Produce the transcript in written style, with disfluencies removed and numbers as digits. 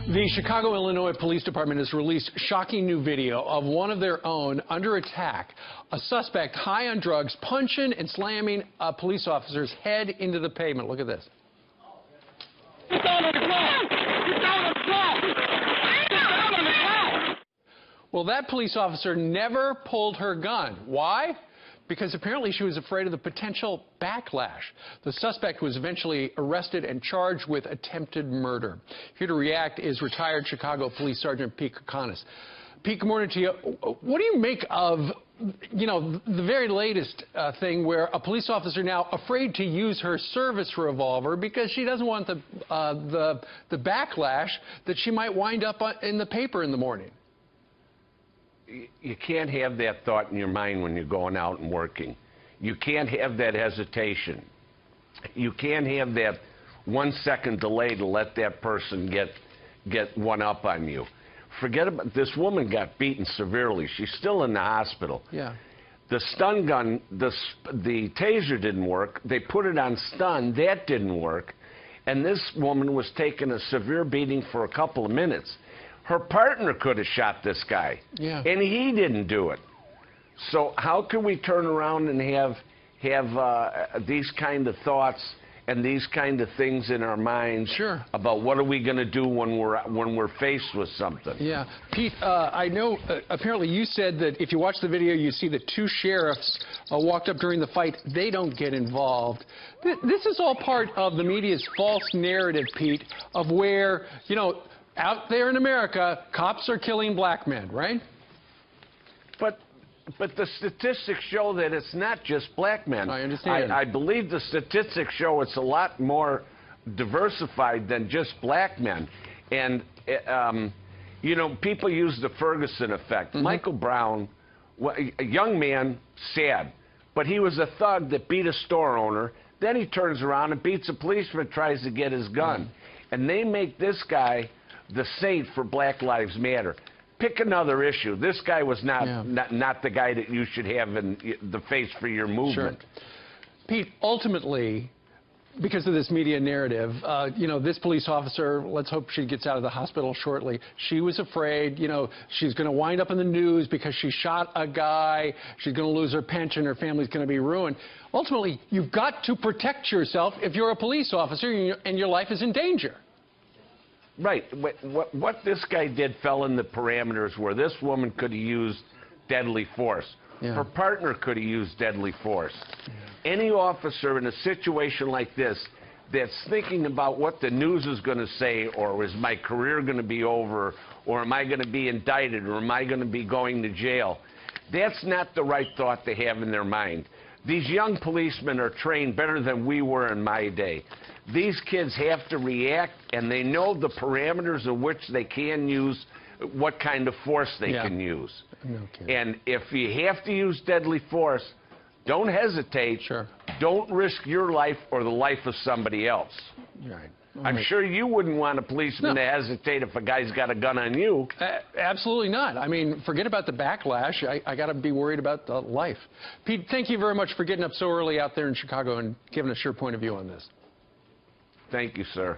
The Chicago, Illinois Police Department has released shocking new video of one of their own under attack. A suspect high on drugs punching and slamming a police officer's head into the pavement. Look at this. Get down on the ground! Get down on the ground! Get down on the ground! Well, that police officer never pulled her gun. Why? Because apparently she was afraid of the potential backlash. The suspect was eventually arrested and charged with attempted murder. Here to react is retired Chicago Police Sergeant Pete Kokonis. Pete, good morning to you. What do you make of, the very latest thing where a police officer now afraid to use her service revolver because she doesn't want the backlash that she might wind up in the paper in the morning? You can't have that thought in your mind when you're going out and working. You can't have that hesitation. You can't have that 1 second delay to let that person get one up on you. Forget about this woman got beaten severely. She's still in the hospital. Yeah. The stun gun, the taser didn't work. They put it on stun. That didn't work. And this woman was taking a severe beating for a couple of minutes. Her partner could have shot this guy, and he didn't do it. So how can we turn around and have these kind of thoughts and these kind of things in our minds about what are we going to do when we're faced with something? Yeah, Pete, I know apparently you said that if you watch the video, you see the two sheriffs walked up during the fight. They don't get involved. This is all part of the media's false narrative, Pete, of where out there in America, cops are killing black men, right? But the statistics show that it's not just black men. I understand. I believe the statistics show it's a lot more diversified than just black men. And, people use the Ferguson effect. Michael Brown, a young man, sad, but he was a thug that beat a store owner. Then he turns around and beats a policeman, tries to get his gun. And they make this guy the saint for Black Lives Matter. Pick another issue. This guy was not the guy that you should have in the face for your movement. Sure. Pete, ultimately, because of this media narrative, this police officer, let's hope she gets out of the hospital shortly. She was afraid, she's going to wind up in the news because she shot a guy. She's going to lose her pension. Her family's going to be ruined. Ultimately, you've got to protect yourself if you're a police officer and your life is in danger. Right. What this guy did fell in the parameters where this woman could have used deadly force. Her partner could have used deadly force. Any officer in a situation like this that's thinking about what the news is going to say, or is my career going to be over, or am I going to be indicted, or am I going to be going to jail, that's not the right thought to have in their mind. These young policemen are trained better than we were in my day. These kids have to react, and they know the parameters in which they can use, what kind of force they can use. And if you have to use deadly force, don't hesitate. Don't risk your life or the life of somebody else. I'm sure you wouldn't want a policeman to hesitate if a guy's got a gun on you. Absolutely not. I mean, forget about the backlash. I got to be worried about the life. Pete, thank you very much for getting up so early out there in Chicago and giving us your point of view on this. Thank you, sir.